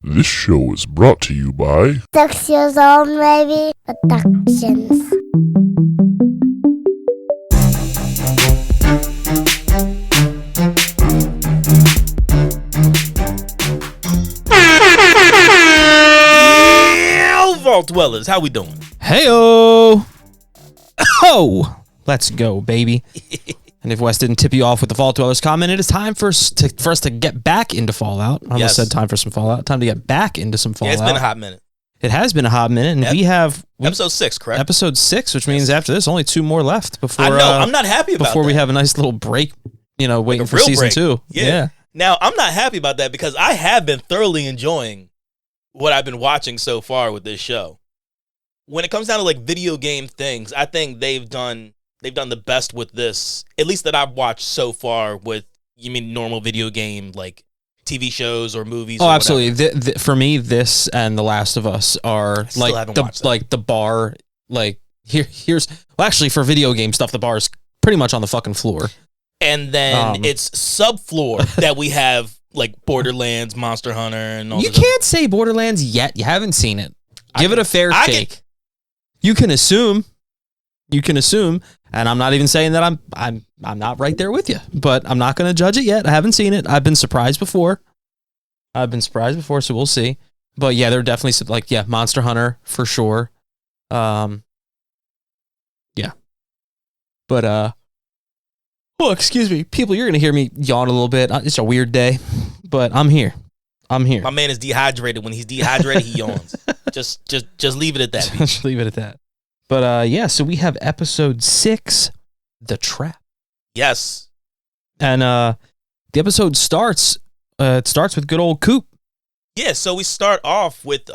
This show is brought to you by 6 years old, maybe. Productions. Vault Dwellers, how we doing? Heyo! Oh, let's go, baby. And if Wes didn't tip you off with the Vault Dwellers comment, it is time for us to get back into Fallout. I almost said time for some Fallout. Time to get back into some Fallout. Yeah, it's been a hot minute. It has been a hot minute, and we have episode 6, correct? Episode 6, which means after this, only 2 more left before. I know. I'm not happy about before that. we have a nice little break. Waiting like for season break. 2. Yeah. Now I'm not happy about that because I have been thoroughly enjoying what I've been watching so far with this show. When it comes down to like video game things, I think they've done the best with this, at least that I've watched so far with, you mean normal video game, like TV shows or movies? Oh, or absolutely. For me, this and The Last of Us are like the bar. Like here's actually for video game stuff, the bar is pretty much on the fucking floor. And then it's subfloor that we have like Borderlands, Monster Hunter, and all. You can't say Borderlands yet. You haven't seen it. Give it a fair shake. You can assume, and I'm not even saying that I'm not right there with you, but I'm not going to judge it yet. I haven't seen it. I've been surprised before, so we'll see. But yeah, there are definitely some, Monster Hunter for sure. Yeah. But oh, excuse me, people, you're going to hear me yawn a little bit. It's a weird day, but I'm here. My man is dehydrated. When he's dehydrated, he yawns. Just leave it at that. Just leave it at that. But so we have episode 6, The Trap. Yes. And the episode starts. It starts with good old Coop. Yeah. So we start off with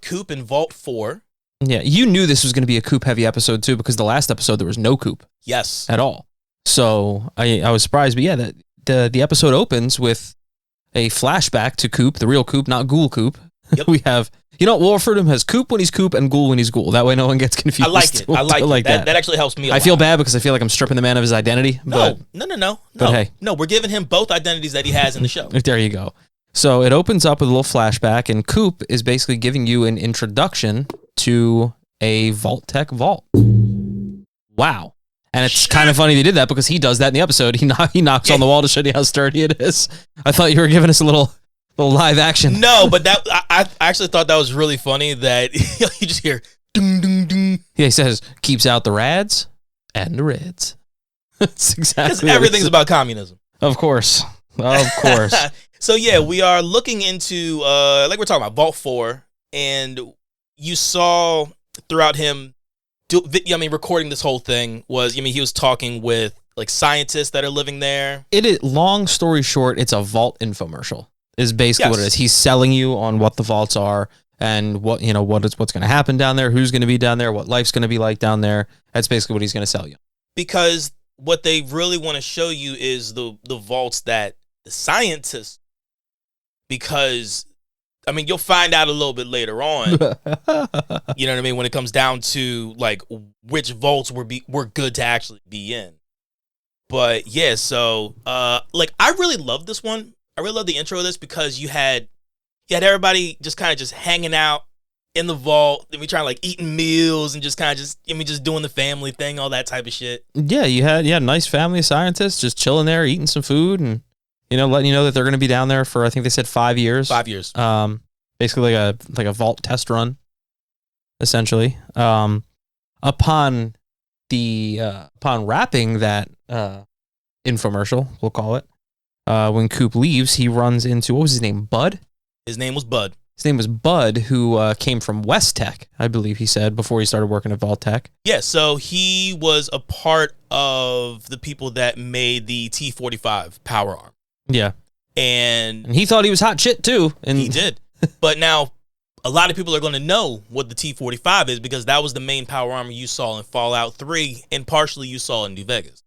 Coop in Vault 4. Yeah, you knew this was going to be a Coop heavy episode too, because the last episode there was no Coop. Yes. At all. So I was surprised, but yeah, the episode opens with a flashback to Coop, the real Coop, not Ghoul Coop. Yep. We have, we'll refer to him as Coop when he's Coop and Ghoul when he's Ghoul. That way no one gets confused. I like it. I like it. That actually helps me a lot. I feel bad because I feel like I'm stripping the man of his identity. No. But hey. No, we're giving him both identities that he has in the show. There you go. So it opens up with a little flashback, and Coop is basically giving you an introduction to a Vault Tech vault. Wow. And it's kind of funny they did that because he does that in the episode. He knocks on the wall to show you how sturdy it is. I thought you were giving us a little live action. No, but that I actually thought that was really funny that you just hear ding ding ding. Yeah, he says keeps out the rads and the reds. That's exactly because everything's about communism. Of course. So yeah, we are looking into like we're talking about Vault 4, and you saw throughout him recording this whole thing was, he was talking with like scientists that are living there. It is, long story short, it's a vault infomercial is basically what it is. He's selling you on what the vaults are and what's going to happen down there, who's going to be down there, what life's going to be like down there. That's basically what he's going to sell you. Because what they really want to show you is the vaults that the scientists, because you'll find out a little bit later on. You know what I mean? When it comes down to like which vaults were good to actually be in. But yeah, so I really love this one. I really love the intro of this because you had everybody just kind of just hanging out in the vault. And we trying like eating meals and just kind of just doing the family thing, all that type of shit. Yeah, you had a nice family of scientists just chilling there, eating some food and letting you know that they're going to be down there for, I think they said 5 years. 5 years. Basically like a vault test run, essentially. Upon wrapping that infomercial, we'll call it, when Coop leaves, he runs into, what was his name, Bud? His name was Bud. His name was Bud, who came from West Tech, I believe he said, before he started working at Vault Tech. Yeah, so he was a part of the people that made the T-45 power arm. Yeah. And he thought he was hot shit, too. And he did. But now, a lot of people are going to know what the T-45 is because that was the main power armor you saw in Fallout 3 and partially you saw in New Vegas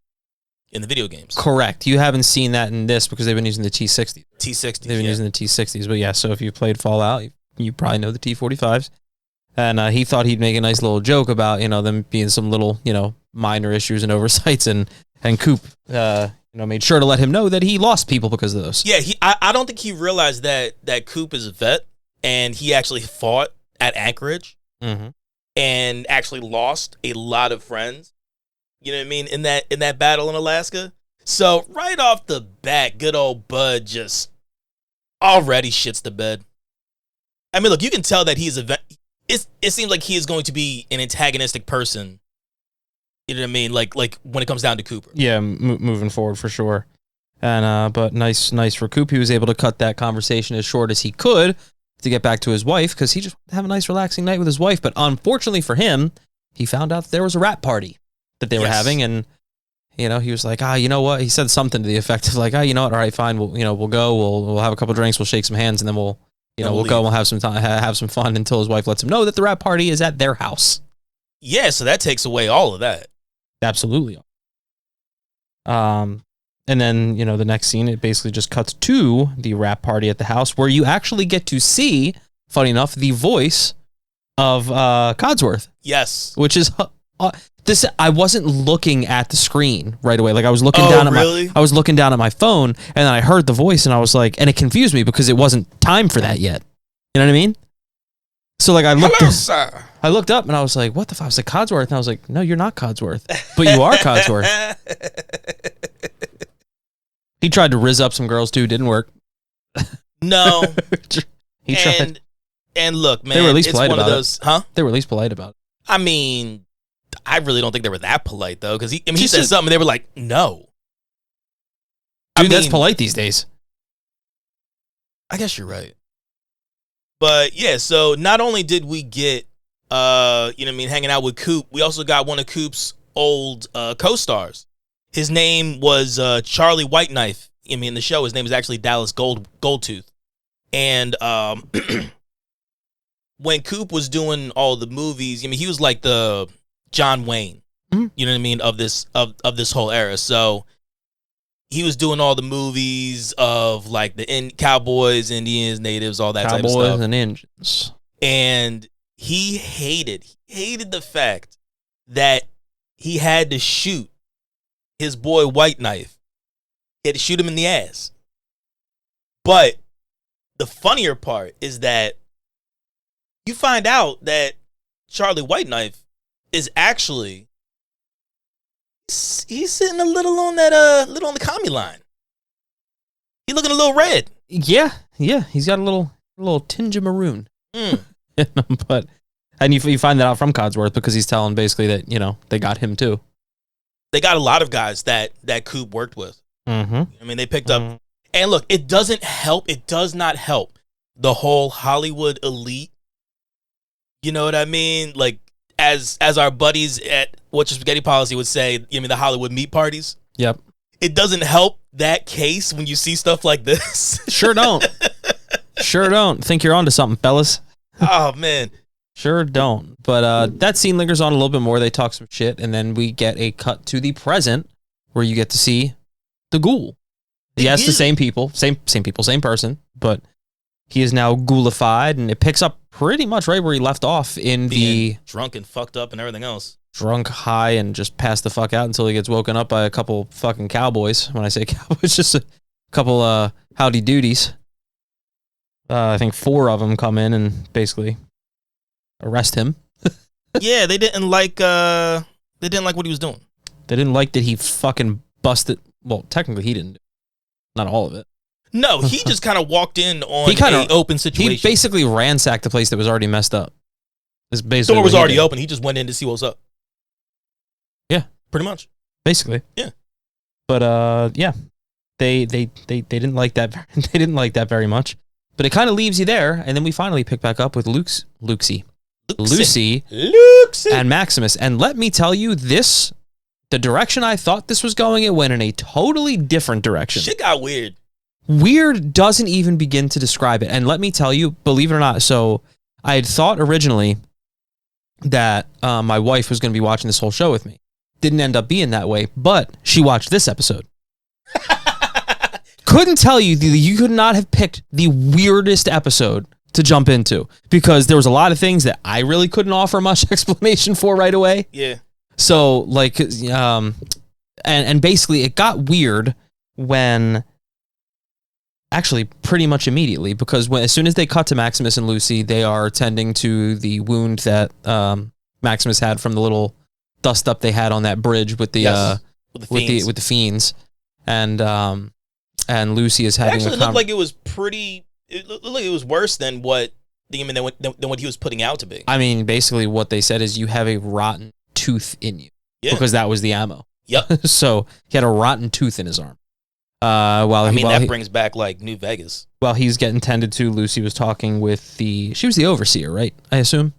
in the video games. Correct. You haven't seen that in this because they've been using the T-60s. T-60s, They've been using the T-60s. But yeah, so if you played Fallout, you probably know the T-45s. And he thought he'd make a nice little joke about, them being some little, minor issues and oversights. And Coop, made sure to let him know that he lost people because of those. Yeah, I don't think he realized that Coop is a vet, and he actually fought at Anchorage and actually lost a lot of friends. You know what I mean? In that battle in Alaska. So right off the bat, good old Bud just already shits the bed. I mean, look, you can tell that he's it seems like he is going to be an antagonistic person. You know what I mean? Like when it comes down to Cooper. Yeah, moving forward for sure. And but nice for Coop. He was able to cut that conversation as short as he could to get back to his wife because he just wanted to have a nice relaxing night with his wife. But unfortunately for him, he found out that there was a rap party that they were having, and he was like, you know what? He said something to the effect of like, you know what? All right, fine. We'll go. We'll have a couple drinks. We'll shake some hands, and then we'll go and we'll have some time, have some fun until his wife lets him know that the rap party is at their house. Yeah, so that takes away all of that. Absolutely. And then, the next scene, it basically just cuts to the rap party at the house where you actually get to see, funny enough, the voice of Codsworth. Yes. Which is this. I wasn't looking at the screen right away. Like I was looking down at I was looking down at my phone, and then I heard the voice, and I was like, and it confused me because it wasn't time for that yet. You know what I mean? So like I looked up and I was like, what the fuck? I was like, Codsworth. And I was like, no, you're not Codsworth. But you are Codsworth. He tried to rizz up some girls too. Didn't work. No. He tried. And look, man, they were at least it's polite one about of those, it. huh? They were at least polite about it. I mean, I really don't think they were that polite though. Because he said something and they were like, no. Dude, that's polite these days. I guess you're right. But yeah, so not only did we get, hanging out with Coop, we also got one of Coop's old co-stars. His name was Charlie Whiteknife. In the show, his name is actually Dallas Goldtooth. And when Coop was doing all the movies, he was like the John Wayne, you know what I mean, of this whole era. So he was doing all the movies of like the cowboys, Indians, natives, all that type of stuff. Cowboys and Indians. And he hated the fact that he had to shoot his boy Whiteknife. He had to shoot him in the ass. But the funnier part is that you find out that Charlie Whiteknife is actually he's sitting a little on that little on the commie line. He looking a little red. Yeah, he's got a little tinge of maroon. But and you find that out from Codsworth because he's telling basically that they got him too. They got a lot of guys that Coop worked with. They picked up, and look, it doesn't help. It does not help the whole Hollywood elite. You know what I mean? Like as our buddies at What's Your Spaghetti Policy would say, the Hollywood meat parties. Yep. It doesn't help that case when you see stuff like this. Sure don't. Sure don't. Think you're onto something, fellas. Oh man. Sure don't. But that scene lingers on a little bit more. They talk some shit, and then we get a cut to the present where you get to see the ghoul. Yes, the same people, same people, same person, but he is now ghoulified, and it picks up pretty much right where he left off in the drunk and fucked up and everything else. Drunk, high, and just passed the fuck out until he gets woken up by a couple fucking cowboys. When I say cowboys, just a couple howdy doodies. I think 4 of them come in and basically arrest him. Yeah, they didn't like what he was doing. They didn't like that he fucking busted. Well, technically he didn't. Not all of it. No, he just kind of walked in on an open situation. He basically ransacked the place that was already messed up. The door was already open. He just went in to see what was up. Yeah, pretty much. Basically. Yeah. But yeah, they didn't like that. They didn't like that very much. But it kind of leaves you there, and then we finally pick back up with Lucy, and Maximus. And let me tell you, the direction I thought this was going, it went in a totally different direction. Shit got weird. Weird doesn't even begin to describe it. And let me tell you, believe it or not, so I had thought originally that my wife was going to be watching this whole show with me. Didn't end up being that way, but she watched this episode. Couldn't tell you, you could not have picked the weirdest episode to jump into because there was a lot of things that I really couldn't offer much explanation for right away. Yeah. So like, and basically it got weird when, actually pretty much immediately, because as soon as they cut to Maximus and Lucy, they are tending to the wound that Maximus had from the little dust up they had on that bridge with the with the fiends, and Lucy is having. It actually looked like it was pretty. It looked like it was worse than what than what he was putting out to be. I mean, basically, what they said is you have a rotten tooth in you, because that was the ammo. Yep. So he had a rotten tooth in his arm. That brings back like New Vegas. While he's getting tended to, Lucy was talking with she was the overseer, right? I assume.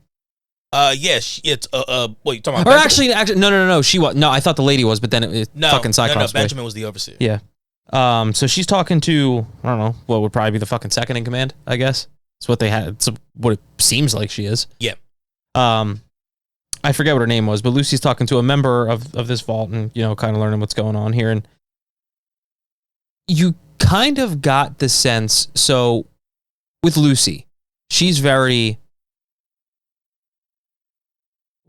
Yes, it's what you talking about? Or actually, no. She was I thought the lady was, but then fucking Cyclops. No, Benjamin was the overseer. Yeah. So she's talking to, I don't know, what would probably be the fucking second in command, I guess. It's what they had. It's what it seems like she is. Yeah. I forget what her name was, but Lucy's talking to a member of this vault and, kind of learning what's going on here. And you kind of got the sense, so with Lucy, she's very,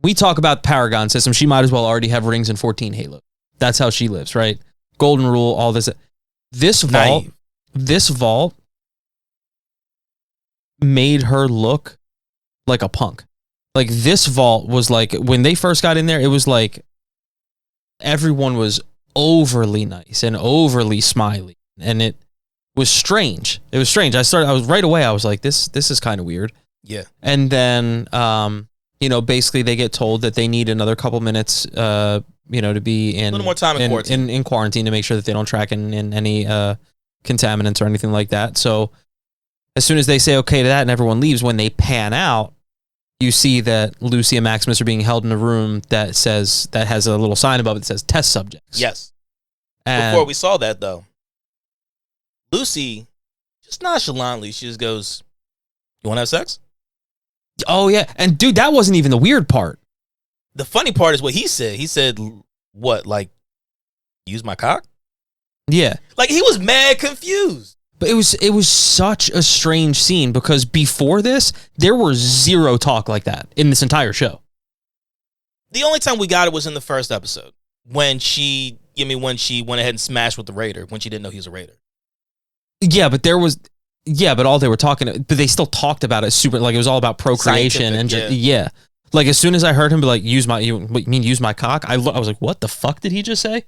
we talk about Paragon system. She might as well already have rings and 14 Halo. That's how she lives, right? Golden rule, all this. This vault made her look like a punk. Like, this vault was like, when they first got in there, it was like everyone was overly nice and overly smiley, and it was strange. It was strange. I was right away, I was like, this is kind of weird. Yeah. And then basically they get told that they need another couple minutes to be in a little more time in quarantine to make sure that they don't track in any contaminants or anything like that. So as soon as they say okay to that and everyone leaves, when they pan out, you see that Lucy and Maximus are being held in a room that has a little sign above it that says test subjects. Yes. And before we saw that, though, Lucy just nonchalantly, she just goes, "You want to have sex?" Oh yeah, and dude, that wasn't even the weird part. The funny part is what he said. He said, "What, like, use my cock?" Yeah, like he was mad confused. But it was such a strange scene, because before this, there was zero talk like that in this entire show. The only time we got it was in the first episode when she went ahead and smashed with the Raider when she didn't know he was a Raider. Yeah, but all they were talking, but they still talked about it super, like it was all about procreation and yeah. Like as soon as I heard him be like, use my cock? I was like, what the fuck did he just say?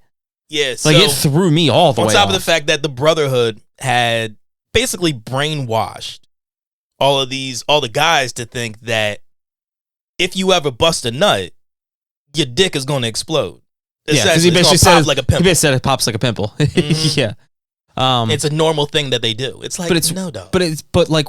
Yeah, like it threw me all the way. On top off. of the fact that the Brotherhood had basically brainwashed all the guys to think that if you ever bust a nut, your dick is going to explode. Yeah, because he basically said like a pimple. He basically said it pops like a pimple. Mm-hmm. Yeah, it's a normal thing that they do. It's like, no, dog. But like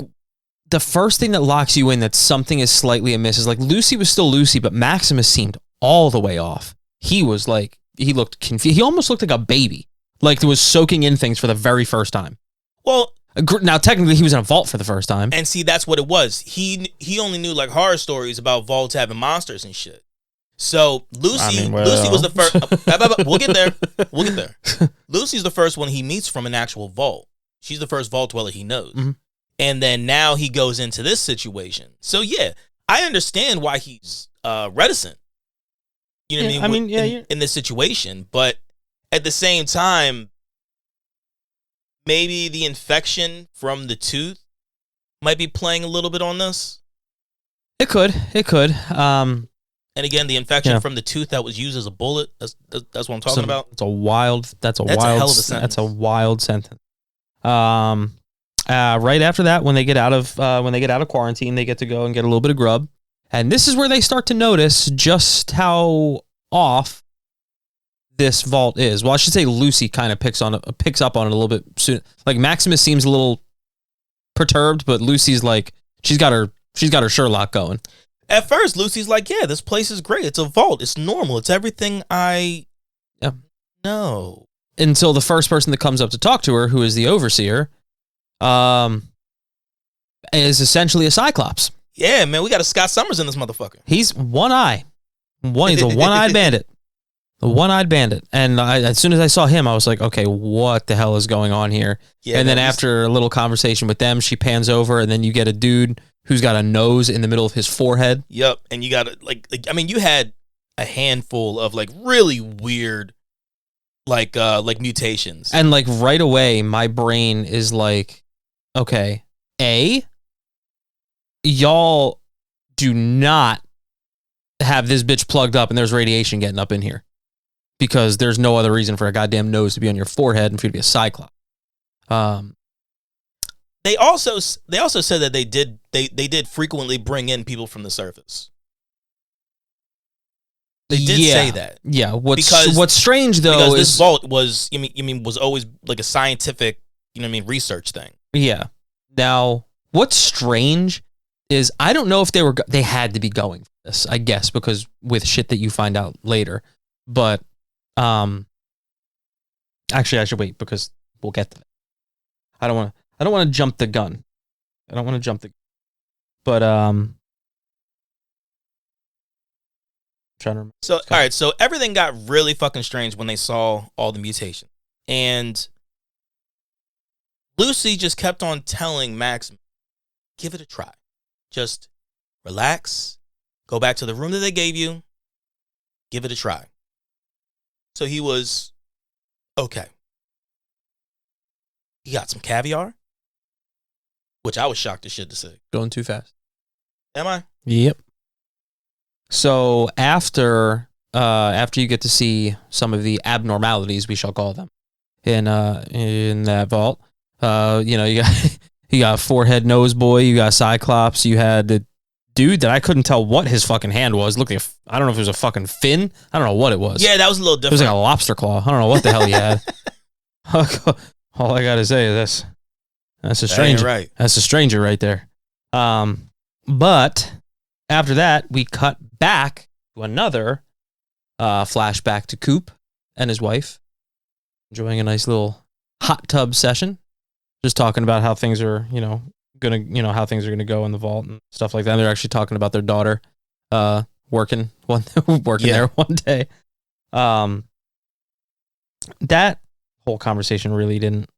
the first thing that locks you in that something is slightly amiss is like Lucy was still Lucy, but Maximus seemed all the way off. He was like, he looked confused. He almost looked like a baby, like he was soaking in things for the very first time. Well, now technically he was in a vault for the first time, and see, that's what it was. He only knew like horror stories about vaults having monsters and shit. So Lucy was the first. We'll get there. Lucy's the first one he meets from an actual vault. She's the first vault dweller he knows. Mm-hmm. And then now he goes into this situation. So yeah, I understand why he's reticent. You know what I mean? In this situation, but at the same time, maybe the infection from the tooth might be playing a little bit on this. It could. And again, the infection from the tooth that was used as a bullet. That's what I'm talking about. That's a wild hell of a sentence. That's a wild sentence. Right after that, when they get out of quarantine, they get to go and get a little bit of grub, and this is where they start to notice just how off this vault is. Well, I should say Lucy kind of picks up on it a little bit soon. Like Maximus seems a little perturbed, but Lucy's like she's got her Sherlock going. At first, Lucy's like, "Yeah, this place is great. It's a vault. It's normal. It's everything I know." Until the first person that comes up to talk to her, who is the overseer, is essentially a Cyclops. Yeah, man, we got a Scott Summers in this motherfucker. He's one eye. He's a one-eyed bandit. A one-eyed bandit. And as soon as I saw him, I was like, okay, what the hell is going on here? Yeah, and then after a little conversation with them, she pans over, and then you get a dude who's got a nose in the middle of his forehead. Yep. And you got you had a handful of like really weird like mutations. And like right away, my brain is like, okay, y'all do not have this bitch plugged up and there's radiation getting up in here, because there's no other reason for a goddamn nose to be on your forehead and for you to be a cyclops. They also said that they did frequently bring in people from the surface. They did say that. Yeah. What's strange though because is this vault was was always like a scientific research thing. Yeah. Now, what's strange is I don't know if they had to be going for this, I guess, because with shit that you find out later. But actually I should wait because we'll get to that. I don't want to jump the gun. But trying to remember. So all right, so everything got really fucking strange when they saw all the mutations. And Lucy just kept on telling Maximus, give it a try. Just relax. Go back to the room that they gave you. Give it a try. So he was okay. He got some caviar, which I was shocked as shit to see. Going too fast. Am I? Yep. So after you get to see some of the abnormalities, we shall call them, in that vault, you got forehead nose boy, you got Cyclops, you had the dude that I couldn't tell what his fucking hand was. Looked like I don't know if it was a fucking fin. I don't know what it was. Yeah, that was a little different. It was like a lobster claw. I don't know what the hell he had. All I gotta say is this. That's a stranger. Right. That's a stranger right there. But after that, we cut back to another flashback to Coop and his wife enjoying a nice little hot tub session, just talking about how things are, how things are gonna go in the vault and stuff like that. And they're actually talking about their daughter working there one day. That whole conversation really didn't.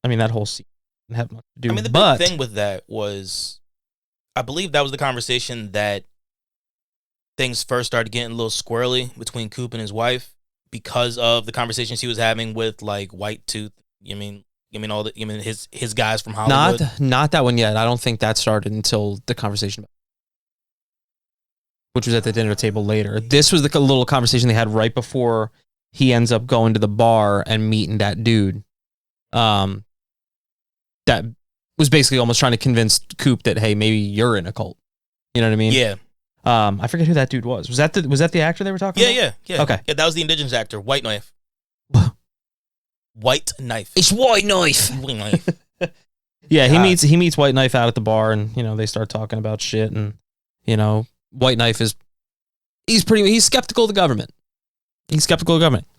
That whole scene didn't have much to do. The big thing with that was, I believe that was the conversation that things first started getting a little squirrely between Coop and his wife because of the conversations he was having with like White Tooth. His guys from Hollywood. Not that one yet. I don't think that started until the conversation, which was at the dinner table later. This was the little conversation they had right before he ends up going to the bar and meeting that dude. That was basically almost trying to convince Coop that, hey, maybe you're in a cult. You know what I mean? Yeah. I forget who that dude was. Was that the actor they were talking about? Yeah. Okay. Yeah, that was the indigenous actor, White Knife. White Knife. It's White Knife. White Knife. Yeah, he meets White Knife out at the bar, and they start talking about shit, and White Knife he's skeptical of the government.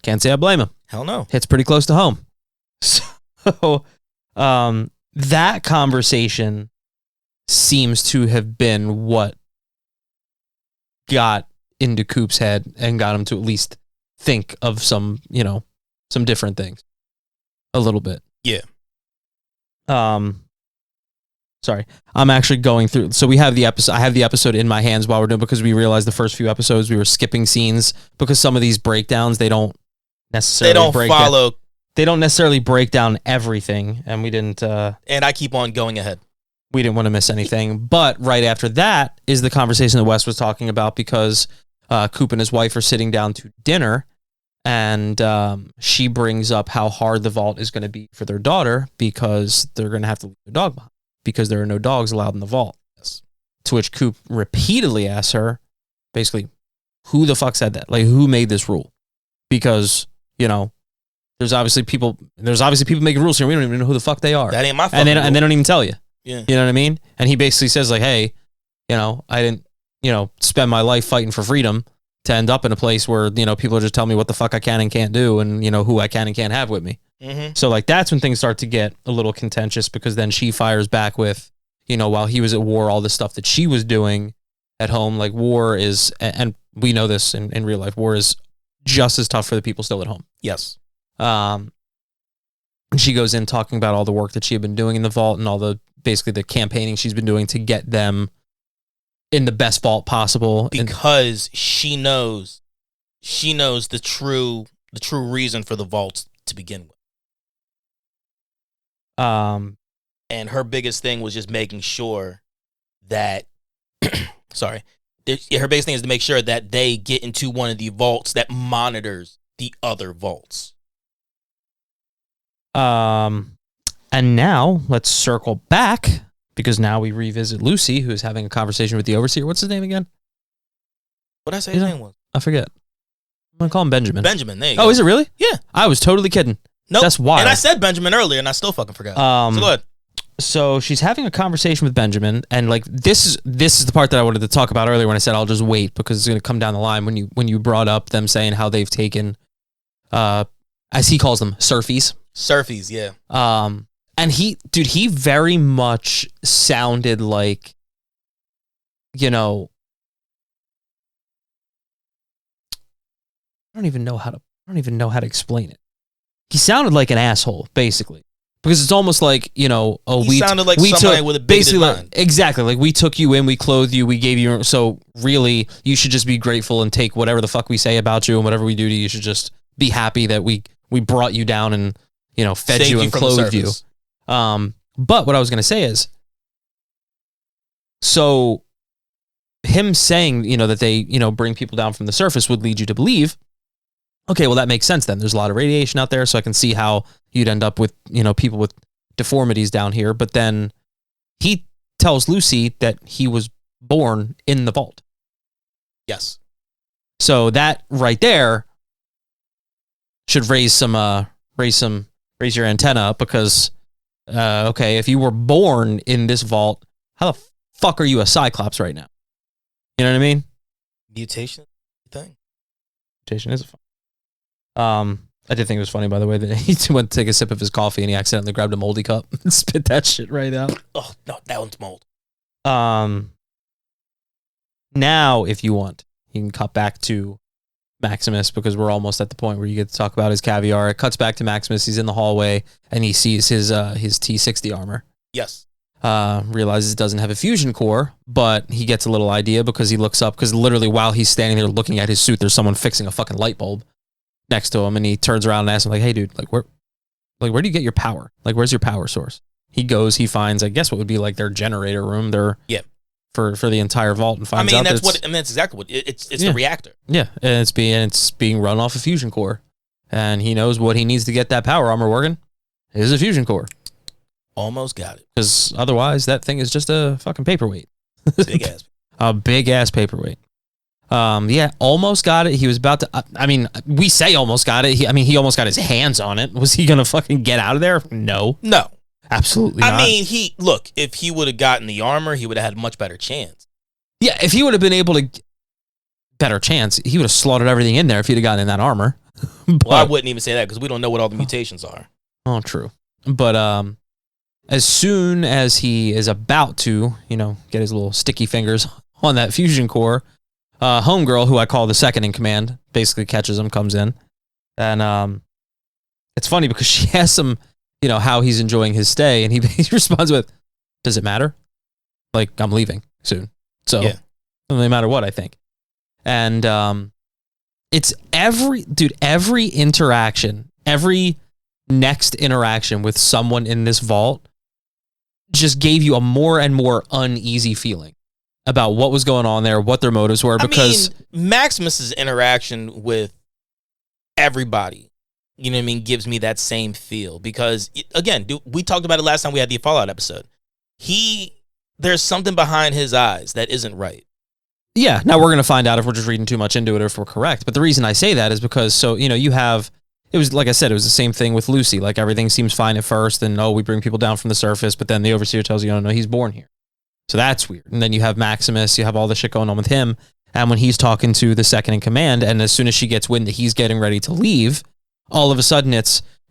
Can't say I blame him. Hell no. Hits pretty close to home. So, that conversation seems to have been what got into Coop's head and got him to at least think of some different things a little bit. Yeah. Sorry. I'm actually going through. So we have the episode. I have the episode in my hands while we're doing, because we realized the first few episodes we were skipping scenes because some of these breakdowns, they don't necessarily break down everything, and we didn't. And I keep on going ahead. We didn't want to miss anything. But right after that is the conversation that Wes was talking about, because Coop and his wife are sitting down to dinner, and she brings up how hard the vault is going to be for their daughter because they're going to have to leave their dog behind because there are no dogs allowed in the vault. Yes. To which Coop repeatedly asks her, basically, who the fuck said that? Like, who made this rule? Because, there's obviously people making rules here. We don't even know who the fuck they are. That ain't my fucking and they don't even tell you. Yeah. You know what I mean? And he basically says like, hey, I didn't, spend my life fighting for freedom to end up in a place where, people are just telling me what the fuck I can and can't do and, who I can and can't have with me. Mm-hmm. So like, that's when things start to get a little contentious, because then she fires back with, while he was at war, all the stuff that she was doing at home, like war is, and we know this in real life, war is just as tough for the people still at home. Yes. And she goes in talking about all the work that she had been doing in the vault and all the campaigning she's been doing to get them in the best vault possible. Because she knows the true the true reason for the vaults to begin with. And her biggest thing was just making sure that, sorry, her biggest thing is to make sure that they get into one of the vaults that monitors the other vaults. And now let's circle back because now we revisit Lucy, who is having a conversation with the overseer. What's his name again? What did I say his name was? I forget. I'm going to call him Benjamin. Benjamin, there you go. Oh, is it really? Yeah. I was totally kidding. Nope. That's wild. And I said Benjamin earlier, and I still fucking forgot. So go ahead. So she's having a conversation with Benjamin, and like this is the part that I wanted to talk about earlier when I said I'll just wait because it's going to come down the line when you brought up them saying how they've taken, as he calls them, surfies. Surfies, yeah. And he very much sounded like, I don't even know how to explain it. He sounded like an asshole, basically. Because it's almost like, he sounded like somebody with a bigoted mind. Exactly. Like, we took you in, we clothed you, we gave you, so really, you should just be grateful and take whatever the fuck we say about you and whatever we do to you, you should just be happy that we brought you down and, fed Saved you and clothed you. But what I was going to say is, so him saying, that they, bring people down from the surface would lead you to believe, okay, well, that makes sense then. There's a lot of radiation out there, so I can see how you'd end up with, people with deformities down here. But then he tells Lucy that he was born in the vault. Yes. So that right there should raise your antenna up because, okay, if you were born in this vault, how the fuck are you a Cyclops right now? You know what I mean? Mutation thing. Mutation is a fun. I did think it was funny, by the way, that he went to take a sip of his coffee and he accidentally grabbed a moldy cup and spit that shit right out. Oh, no, that one's mold. Now, if you want, you can cut back to Maximus because we're almost at the point where you get to talk about his caviar. It cuts back to Maximus. He's in the hallway and he sees his T-60 armor. Yes. Realizes it doesn't have a fusion core, but he gets a little idea because he looks up because literally while he's standing there looking at his suit, there's someone fixing a fucking light bulb next to him, and he turns around and asks him, like, hey, dude, where do you get your power? Like, where's your power source? He goes, he finds, I guess what would be like their generator room, for the entire vault, and finds out that's exactly what it's the reactor. Yeah, and it's being run off a fusion core, and he knows what he needs to get that power armor working is a fusion core. Almost got it. Because otherwise, that thing is just a fucking paperweight. Big ass. A big ass paperweight. Almost got it. He was about to, we say almost got it. He almost got his hands on it. Was he going to fucking get out of there? No. Absolutely not. If he would have gotten the armor, he would have had a much better chance. Yeah, if he would have been able to, better chance, he would have slaughtered everything in there if he'd have gotten in that armor. Well, I wouldn't even say that because we don't know what all the mutations are. Oh, true. But, as soon as he is about to, get his little sticky fingers on that fusion core, homegirl, who I call the second in command, basically catches him, comes in. And it's funny because she asks him, how he's enjoying his stay. And he responds with, does it matter? Like, I'm leaving soon. So, it doesn't really matter what I think. And it's every interaction, every next interaction with someone in this vault just gave you a more and more uneasy feeling about what was going on there, what their motives were, because Maximus's interaction with everybody, gives me that same feel because again, we talked about it last time we had the Fallout episode. There's something behind his eyes that isn't right. Yeah. Now we're going to find out if we're just reading too much into it or if we're correct. But the reason I say that is because, you have, it was, like I said, it was the same thing with Lucy. Like, everything seems fine at first, and, we bring people down from the surface, but then the overseer tells you, no, he's born here. So that's weird. And then you have Maximus, you have all the shit going on with him, and when he's talking to the second in command, and as soon as she gets wind that he's getting ready to leave, all of a sudden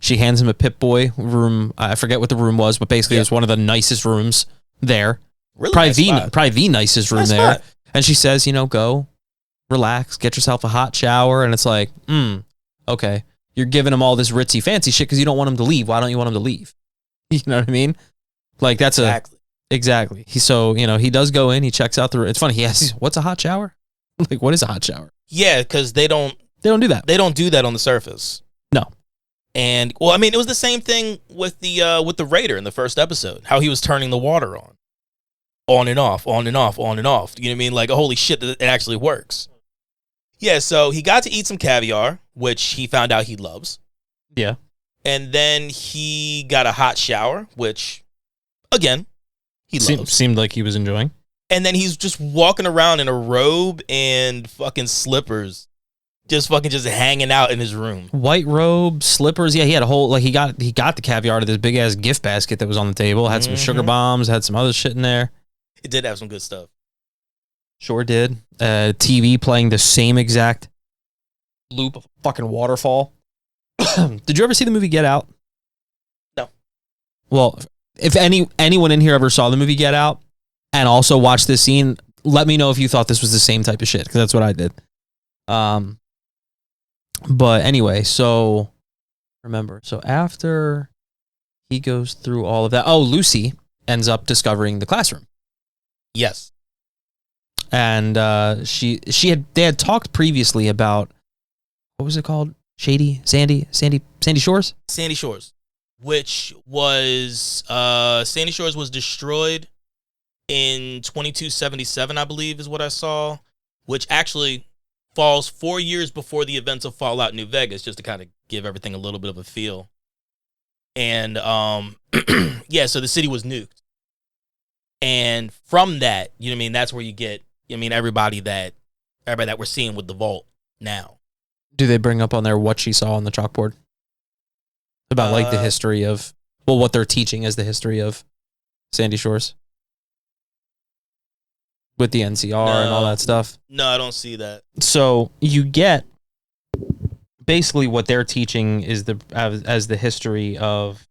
she hands him a Pip-Boy room. I forget what the room was, but basically it was one of the nicest rooms there. Really probably the nicest room there. Spot. And she says, go, relax, get yourself a hot shower, and it's like, okay. You're giving him all this ritzy fancy shit because you don't want him to leave. Why don't you want him to leave? You know what I mean? Like, that's exactly. He does go in, he checks out it's funny. He asks, what's a hot shower? Like, what is a hot shower? Yeah, because they don't They don't do that. They don't do that on the surface. No. And well, I mean, it was the same thing with the Raider in the first episode. How he was turning the water on and off, on and off, on and off. You know what I mean? Like, holy shit, it actually works. Yeah. So he got to eat some caviar, which he found out he loves. Yeah. And then he got a hot shower, which, again, he loves. Seemed like he was enjoying. And then he's just walking around in a robe and fucking slippers, just hanging out in his room. White robe, slippers. Yeah, he had a whole, like, he got the caviar to this big ass gift basket that was on the table. Had some sugar bombs, had some other shit in there. It did have some good stuff. Sure did. TV playing the same exact loop of fucking waterfall. Did you ever see the movie Get Out? No. Well, if anyone in here ever saw the movie Get Out and also watched this scene, let me know if you thought this was the same type of shit, because that's what I did. But anyway, so remember, so after he goes through all of that, Lucy ends up discovering the classroom. Yes. And they had talked previously about, what was it called? Sandy Shores? Sandy Shores, which was Sandy Shores was destroyed in 2277, I believe is what I saw, which actually falls 4 years before the events of Fallout New Vegas, just to kind of give everything a little bit of a feel. And yeah, so the city was nuked. And from that, you know what I mean, that's where you get, I mean, everybody that we're seeing with the vault now. Do they bring up on there what she saw on the chalkboard? About like the history of, well, what they're teaching as the history of Sandy Shores? With the NCR and all that stuff? No, I don't see that. So you get basically what they're teaching is as the history of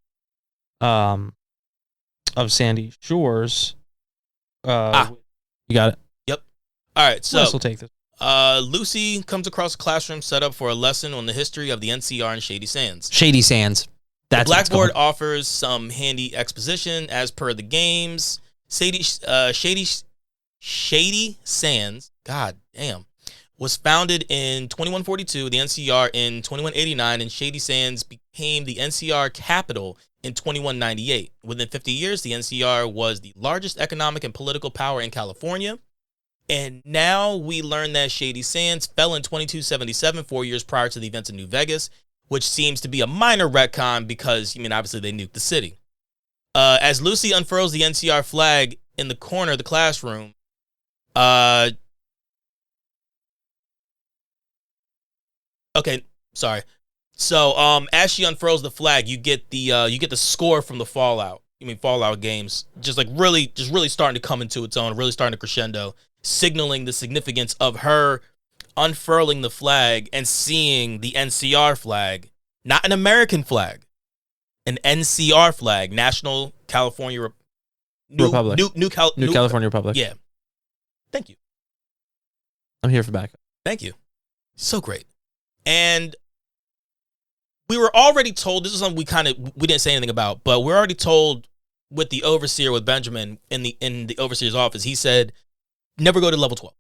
Sandy Shores. You got it. Yep. All right, so we'll take this. Lucy comes across a classroom set up for a lesson on the history of the NCR and Shady Sands. Shady Sands. That's the Blackboard offers some handy exposition as per the games. Shady Sands, god damn, was founded in 2142, the NCR in 2189, and Shady Sands became the NCR capital in 2198. Within 50 years, the NCR was the largest economic and political power in California. And now we learn that Shady Sands fell in 2277, 4 years prior to the events in New Vegas, which seems to be a minor retcon because, I mean, obviously they nuked the city. As Lucy unfurls the NCR flag in the corner of the classroom, okay, sorry. So, as she unfurls the flag, you get the score from the Fallout games, just really starting to come into its own, really starting to crescendo, signaling the significance of her unfurling the flag and seeing the NCR flag, not an American flag, an NCR flag, National California Republic. New California Republic. Yeah. Thank you. I'm here for backup. Thank you. So great. And we were already told, this is something we didn't say anything about, but we're already told with the overseer, with Benjamin in the overseer's office, he said, never go to level 12.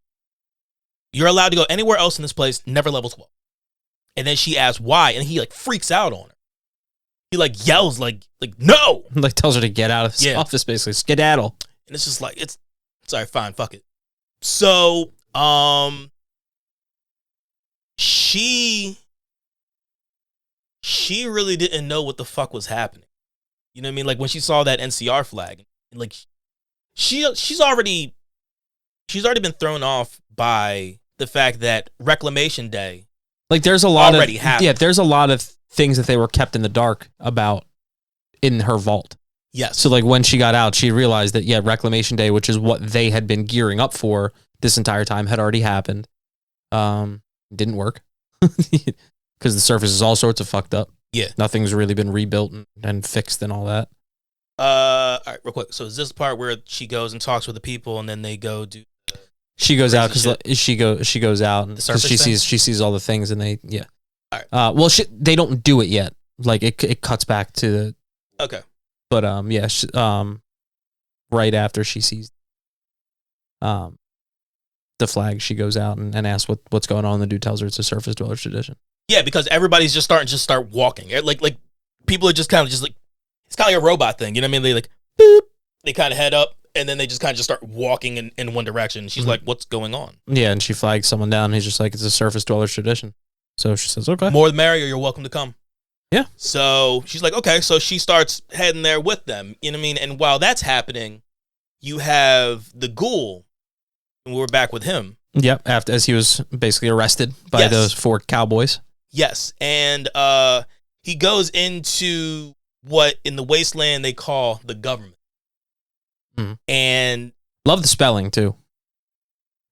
You're allowed to go anywhere else in this place, never level 12. And then she asks why, and he freaks out on her. He yells no! Tells her to get out of his office, basically. Skedaddle. And it's just it's all right, fine, fuck it. So, she really didn't know what the fuck was happening. You know what I mean? When she saw that NCR flag, she's already been thrown off by the fact that Reclamation Day there's a lot already happened. Yeah, there's a lot of things that they were kept in the dark about in her vault. Yes. So when she got out, she realized that Reclamation Day, which is what they had been gearing up for this entire time, had already happened. Didn't work because the surface is all sorts of fucked up. Yeah. Nothing's really been rebuilt and fixed and all that. All right, real quick. So is this part where she goes and talks with the people and then they go do? She goes out because she goes out because she sees all the things and they All right. Well, they don't do it yet. It cuts back to the okay. But right after she sees the flag, she goes out and asks what's going on. The dude tells her it's a surface dweller tradition. Yeah, because everybody's just start walking. Like people are just kind of just like, it's kind of like a robot thing. You know what I mean? They like, boop, they kind of head up, and then they just kind of just start walking in one direction. She's like, what's going on? Yeah, and she flags someone down. And he's just like, it's a surface dweller tradition. So she says, okay. More the merrier, you're welcome to come. Yeah. So she's like, okay. So she starts heading there with them. You know what I mean? And while that's happening, you have the ghoul, and we're back with him. Yep, as he was basically arrested by those 4 cowboys. Yes, and he goes into what in the wasteland they call the government. Mhm. And Love the spelling, too.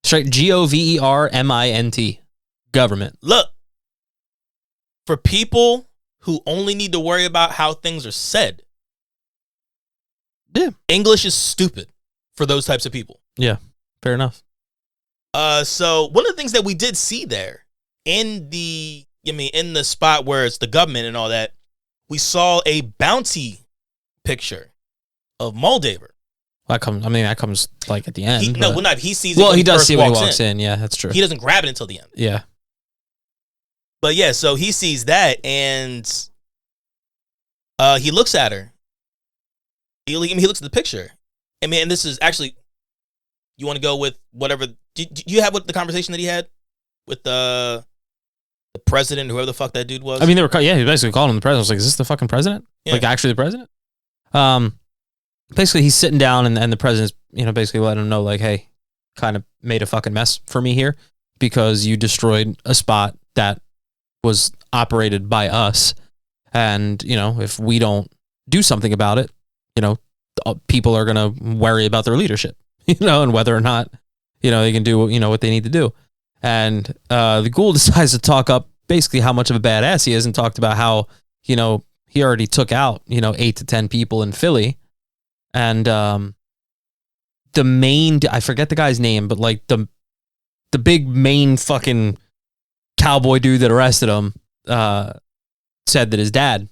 Straight Govermint. Government. look, for people who only need to worry about how things are said, Yeah. English is stupid for those types of people. Yeah, fair enough. So one of the things that we did see there in the spot where it's the government and all that, we saw a bounty picture of Moldaver. That comes like at the end. He sees it. Well, when he does first see it when he walks in. Yeah, that's true. He doesn't grab it until the end. Yeah. But yeah, so he sees that, and he looks at her. He looks at the picture. I mean, and this is actually, you want to go with whatever. Do you have the conversation that he had with the president, whoever the fuck that dude was? I mean, he basically called him the president. I was like, is this the fucking president? Yeah. Like, actually the president? Basically, he's sitting down, and the president's, basically letting him know, like, hey, kind of made a fucking mess for me here because you destroyed a spot that was operated by us. And, if we don't do something about it, people are going to worry about their leadership, and whether or not, they can do, what they need to do. And the ghoul decides to talk up basically how much of a badass he is and talked about how, he already took out, 8 to 10 people in Philly. And the main, I forget the guy's name, but like the big main fucking cowboy dude that arrested him said that his dad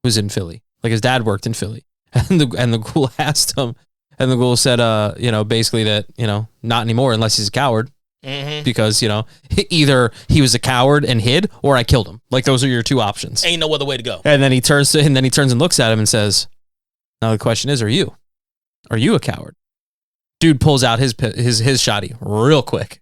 was in Philly. Like his dad worked in Philly. And the ghoul asked him, and the ghoul said, basically that, not anymore unless he's a coward. Mm-hmm. Because, either he was a coward and hid, or I killed him. Like those are your 2 options. Ain't no other way to go. And then he turns and looks at him and says, now the question is, are you a coward? Dude pulls out his shotty real quick.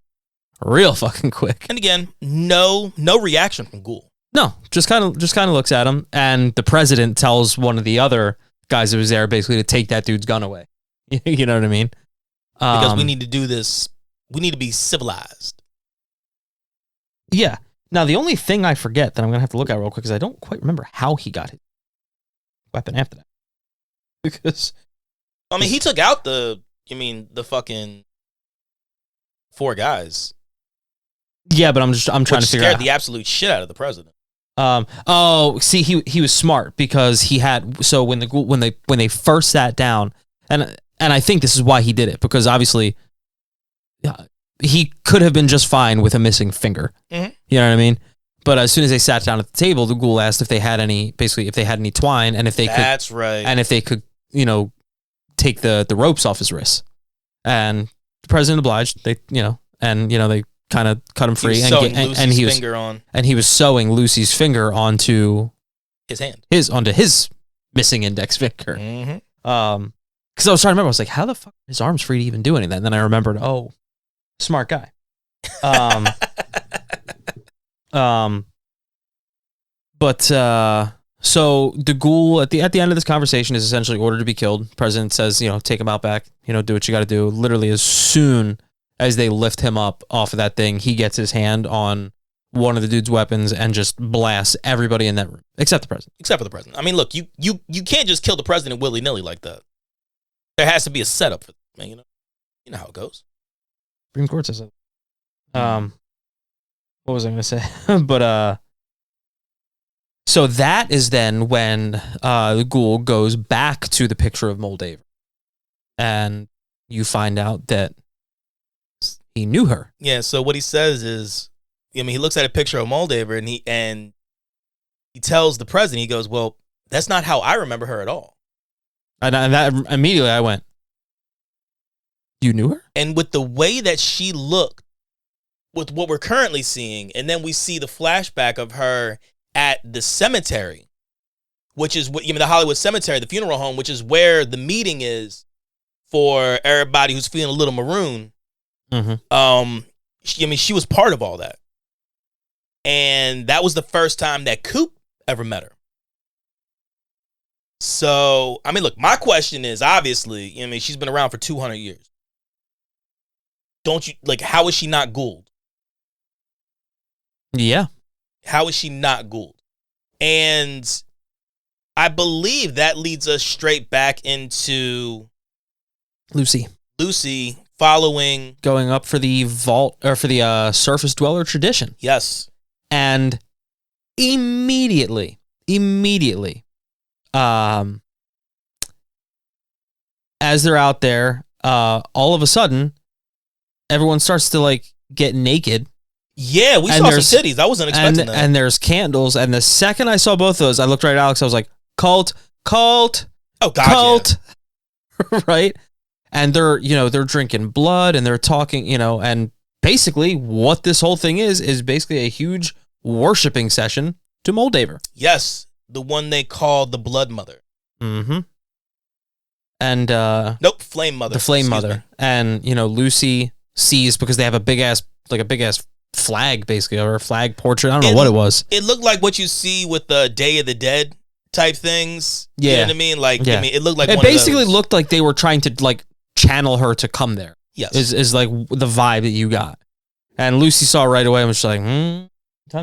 Real fucking quick. And again, no reaction from Ghoul. No, just kind of looks at him, and the president tells one of the other guys that was there basically to take that dude's gun away. You know what I mean? Because we need to do this. We need to be civilized. Yeah. Now, the only thing I forget that I'm going to have to look at real quick is I don't quite remember how he got his weapon after that. Because I mean, he took out the fucking 4 guys. Yeah, but I'm trying to figure out the absolute shit out of the president. See, he was smart because he had, so when they first sat down, and I think this is why he did it, because obviously he could have been just fine with a missing finger. Mm-hmm. You know what I mean? But as soon as they sat down at the table, the ghoul asked if they had any twine, and if they That's right. And if they could, take the ropes off his wrists. And the president obliged. They kind of cut him free, and he was sewing Lucy's finger onto his hand, onto his missing index finger. Mm-hmm. Because I was trying to remember, I was like, how the fuck are his arms free to even do anything? And then I remembered, oh, smart guy. So the ghoul at the end of this conversation is essentially ordered to be killed. President says, take him out back, do what you got to do. Literally, as soon as they lift him up off of that thing, he gets his hand on one of the dude's weapons and just blasts everybody in that room, except the president. Except for the president. I mean, look, you can't just kill the president willy-nilly like that. There has to be a setup for it, man, you know how it goes. Supreme Court says it. What was I going to say? But so that is then when the ghoul goes back to the picture of Moldaver, and you find out that he knew her. Yeah. So what he says is, he looks at a picture of Moldaver, and he tells the president, he goes, "Well, that's not how I remember her at all." And that immediately I went, "You knew her?" And with the way that she looked with what we're currently seeing, and then we see the flashback of her at the cemetery, which is what the Hollywood Cemetery, the funeral home, which is where the meeting is for everybody who's feeling a little maroon. Mm-hmm. She was part of all that, and that was the first time that Coop ever met her. So, I mean, look, my question is obviously, she's been around for 200 years. Don't you how is she not Gould? Yeah. How is she not Gould? And I believe that leads us straight back into Lucy following, going up for the vault or for the surface dweller tradition. Yes. And immediately, as they're out there, all of a sudden, everyone starts to get naked. Yeah, we saw some titties. I wasn't expecting that. And there's candles. And the second I saw both of those, I looked right at Alex. I was like, cult. Oh, God, cult. Yeah. Right? And they're drinking blood and they're talking, and basically what this whole thing is basically a huge worshiping session to Moldaver. Yes. The one they call the Blood Mother. Mm-hmm. And nope, Flame Mother. The Flame Mother. Me. And Lucy sees, because they have a big ass flag, basically, or a flag portrait. I don't know what it was. It looked like what you see with the Day of the Dead type things. Yeah. You know what I mean? It looked like it one basically of those. Looked like they were trying to channel her to come there. Yes. Is the vibe that you got. And Lucy saw right away and was just like, time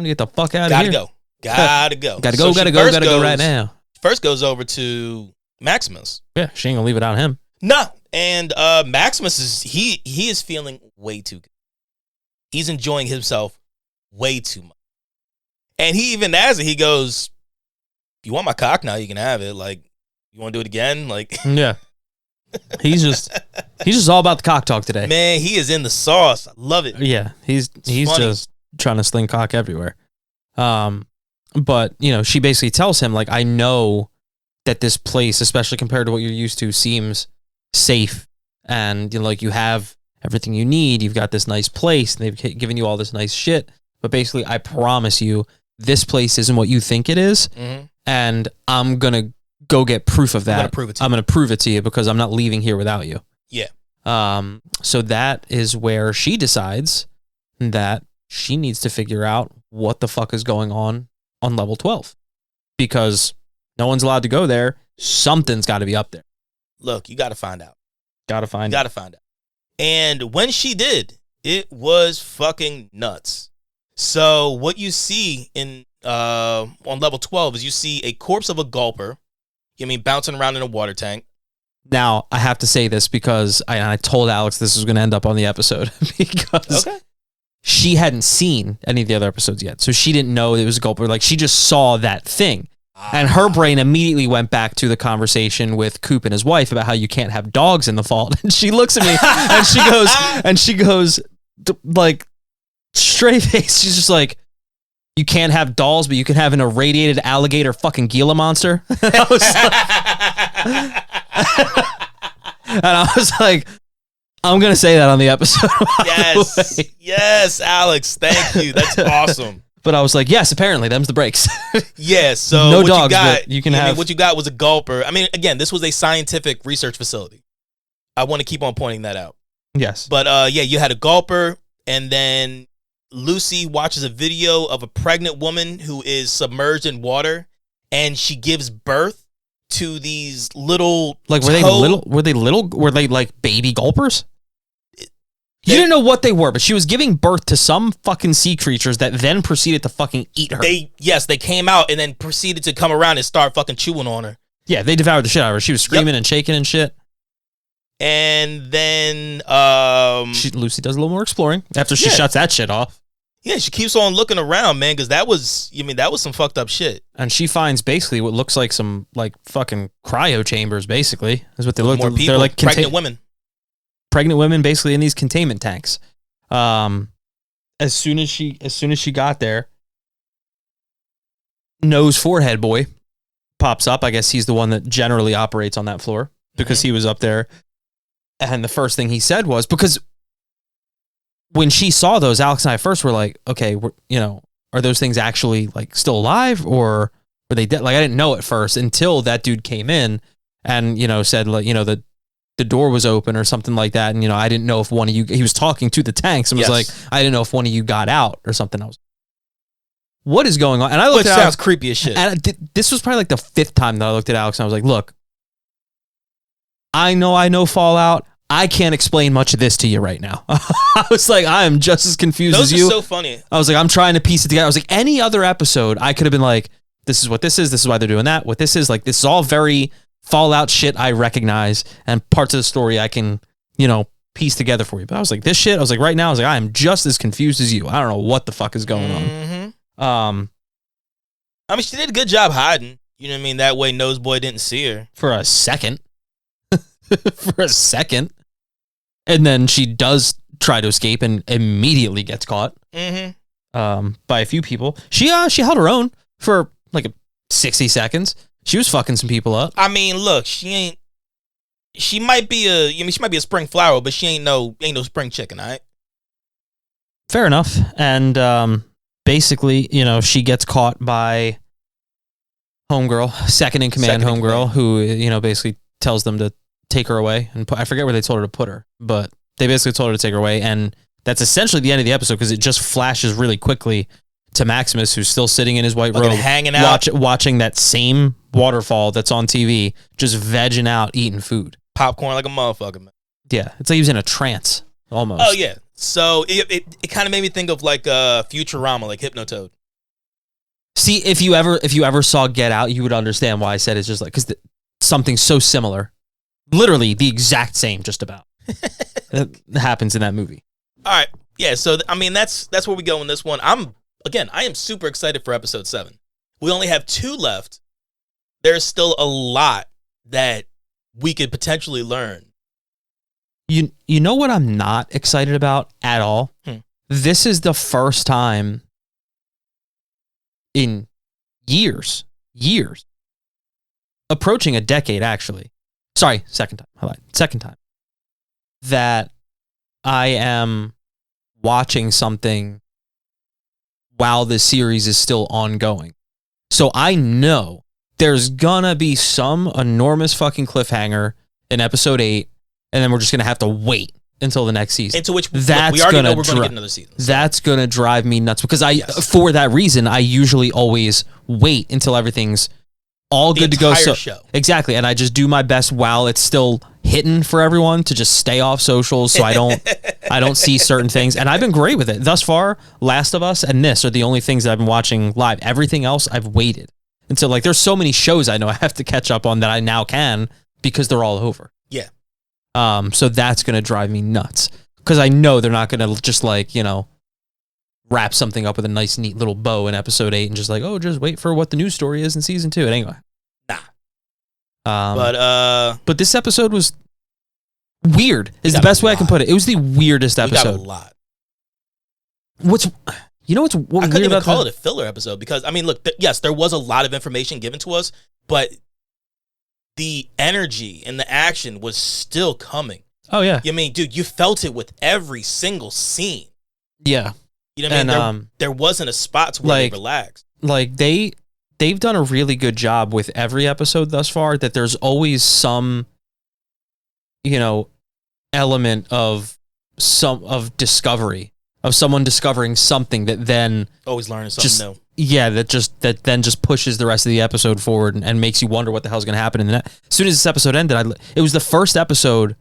to get the fuck out of here. Gotta go. Gotta go right now. First goes over to Maximus. Yeah, she ain't gonna leave it on him. No. And Maximus he is feeling way too good. He's enjoying himself way too much. And he even has it. He goes, if you want my cock now, you can have it. You want to do it again? Yeah. He's just all about the cock talk today. Man, he is in the sauce. I love it. Yeah. He's just trying to sling cock everywhere. But, she basically tells him, I know that this place, especially compared to what you're used to, seems safe. And, you have everything you need. You've got this nice place. And they've given you all this nice shit. But basically, I promise you, this place isn't what you think it is. Mm-hmm. And I'm going to go get proof of that. I'm going to prove it to you because I'm not leaving here without you. Yeah. So that is where she decides that she needs to figure out what the fuck is going on level 12. Because no one's allowed to go there. Something's got to be up there. Look, you got to find out. Got to find out. And when she did, it was fucking nuts. So what you see on level 12 is you see a corpse of a gulper, bouncing around in a water tank. Now, I have to say this because I told Alex this was going to end up on the episode because she hadn't seen any of the other episodes yet. So she didn't know it was a gulper. She just saw that thing. And her brain immediately went back to the conversation with Coop and his wife about how you can't have dogs in the vault. And she looks at me and she goes, straight face. She's just like, you can't have dolls, but you can have an irradiated alligator fucking Gila monster. And I was like, I'm going to say that on the episode. Yes, Alex. Thank you. That's awesome. But I was like, yes, apparently, them's the breaks. Yeah, so no dogs, but you can have. What you got was a gulper. Again, this was a scientific research facility. I want to keep on pointing that out. Yes. But you had a gulper, and then Lucy watches a video of a pregnant woman who is submerged in water, and she gives birth to these little Were they baby gulpers? You didn't know what they were, but she was giving birth to some fucking sea creatures that then proceeded to fucking eat her. They came out and then proceeded to come around and start fucking chewing on her. Yeah, they devoured the shit out of her. She was screaming and shaking and shit. And then Lucy does a little more exploring after she shuts that shit off. Yeah, she keeps on looking around, man, because that was some fucked up shit. And she finds basically what looks like some fucking cryo chambers. Basically, is what they look. More people, they're pregnant women. Pregnant women, basically in these containment tanks. As soon as she got there, Nose Forehead Boy pops up. I guess he's the one that generally operates on that floor because he was up there. And the first thing he said was, because when she saw those, Alex and I first were like, okay, are those things actually like still alive or were they dead? Like, I didn't know at first until that dude came in and, said, like, the door was open or something like that. And, I didn't know if one of you, he was talking to the tanks and was like, I didn't know if one of you got out or something. I was, what is going on? And I looked at sounds creepy as shit. And this was probably like the 5th time that I looked at Alex and I was like, look, I know Fallout. I can't explain much of this to you right now. I was like, I am just as confused as you. Those are so funny. I was like, I'm trying to piece it together. I was like, any other episode, I could have been like, this is what this is. This is why they're doing that. What this is, like, this is all very Fallout shit I recognize and parts of the story I can, piece together for you. But I was like, this shit, I was like, right now, I was like, I am just as confused as you. I don't know what the fuck is going on. I mean, she did a good job hiding. You know what I mean? That way Noseboy didn't see her. For a second. And then she does try to escape and immediately gets caught by a few people. She held her own for like 60 seconds. She was fucking some people up. I mean, look, she might be a spring flower, but she ain't no spring chicken, all right? Fair enough. And basically, she gets caught by homegirl, second in command homegirl, who, basically tells them to take her away. And I forget where they told her to put her, but they basically told her to take her away. And that's essentially the end of the episode because it just flashes really quickly to Maximus, who's still sitting in his white robe, hanging out, watching that same waterfall that's on TV, just vegging out, eating food. Popcorn like a motherfucker, man. Yeah, it's like he was in a trance, almost. Oh, yeah. So it kind of made me think of like Futurama, like Hypnotoad. See, if you ever saw Get Out, you would understand why I said it's just like, because something so similar, literally the exact same, just about, happens in that movie. All right. Yeah, so, I mean, that's where we go in this one. I am super excited for episode 7. We only have 2 left. There's still a lot that we could potentially learn. You know what I'm not excited about at all? This is the first time in years, approaching a decade, actually. Sorry, second time. I lied. Second time that I am watching something while the series is still ongoing. So I know there's gonna be some enormous fucking cliffhanger in episode 8, and then we're just gonna have to wait until the next season. Into which we already know we're gonna get another season. So. That's gonna drive me nuts because for that reason, I usually always wait until everything's all good to go. So show. Exactly, and I just do my best while it's still hitting for everyone to just stay off socials so I don't see certain things. And I've been great with it thus far. Last of Us and this are the only things that I've been watching live. Everything else I've waited until, like, there's so many shows I know I have to catch up on that I now can because they're all over. Yeah. So that's gonna drive me nuts because I know they're not gonna just wrap something up with a nice, neat little bow in episode 8 and just like, oh, just wait for what the news story is in season 2. Anyway. But this episode was weird. Is the best way I can put it. It was the weirdest episode. We got a lot. What I couldn't weird even about call it a filler episode because, I mean, look, yes, there was a lot of information given to us, but the energy and the action was still coming. Oh, yeah. I mean, dude, you felt it with every single scene. Yeah. You know what I mean? There wasn't a spot where they relaxed. Like, they've done a really good job with every episode thus far that there's always some, element of discovery, of someone discovering something that then always learning something new. Yeah, that then just pushes the rest of the episode forward and makes you wonder what the hell's going to happen. And as soon as this episode ended, it was the first episode,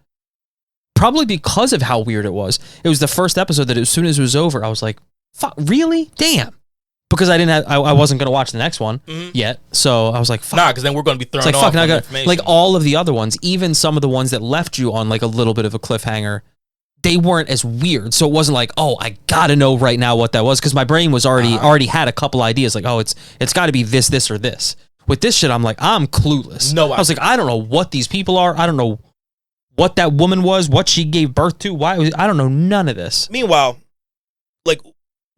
probably because of how weird it was. It was the first episode that as soon as it was over, I was like, fuck, really? Damn. Because I wasn't going to watch the next one yet. So I was like, fuck. Nah, because then we're going to be thrown off on information. Like all of the other ones, even some of the ones that left you on like a little bit of a cliffhanger, they weren't as weird. So it wasn't like, oh, I got to know right now what that was. Because my brain was already had a couple ideas. Like, oh, it's got to be this, or this. With this shit, I'm like, I'm clueless. No, I was like, I don't know what these people are. I don't know what that woman was, what she gave birth to. I don't know none of this. Meanwhile, like,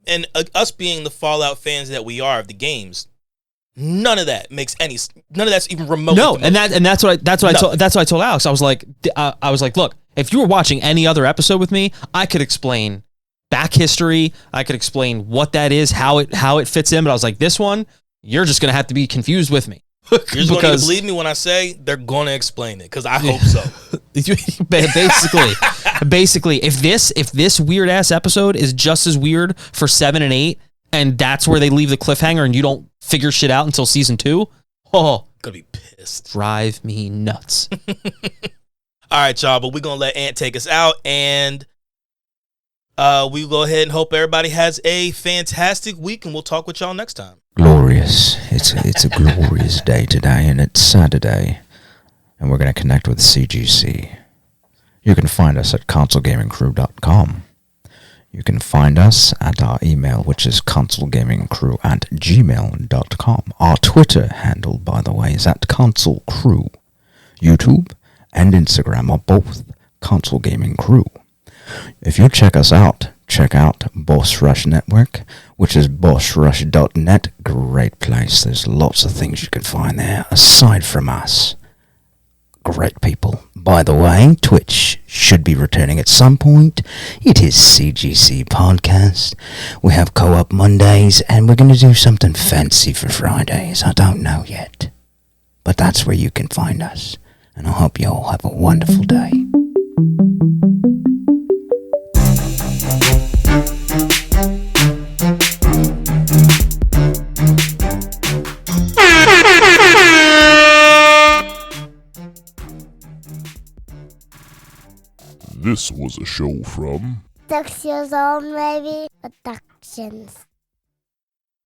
and us being the Fallout fans that we are of the games, none of that's even remotely. No, and that's what I told Alex. I was like, look, if you were watching any other episode with me, I could explain back history. I could explain what that is, how it fits in. But I was like, this one, you're just gonna have to be confused with me. You're just going to believe me when I say they're going to explain it, because I hope so. basically, if this weird ass episode is just as weird for 7 and 8, and that's where they leave the cliffhanger, and you don't figure shit out until season 2, Gonna be pissed. Drive me nuts. All right, y'all, but we're gonna let Ant take us out, and we go ahead and hope everybody has a fantastic week, and we'll talk with y'all next time. Glorious. It's a glorious day today, and it's Saturday, and we're going to connect with CGC. You can find us at consolegamingcrew.com. You can find us at our email, which is consolegamingcrew@gmail.com. Our Twitter handle, by the way, is at consolecrew. YouTube and Instagram are both Console Gaming Crew. If you check us out, check out Boss Rush Network, which is bossrush.net. Great place. There's lots of things you can find there aside from us. Great people. By the way, Twitch should be returning at some point. It is CGC Podcast. We have Co-op Mondays, and we're going to do something fancy for Fridays. I don't know yet. But that's where you can find us. And I hope you all have a wonderful day. This was a show from 6 years old, maybe. Productions.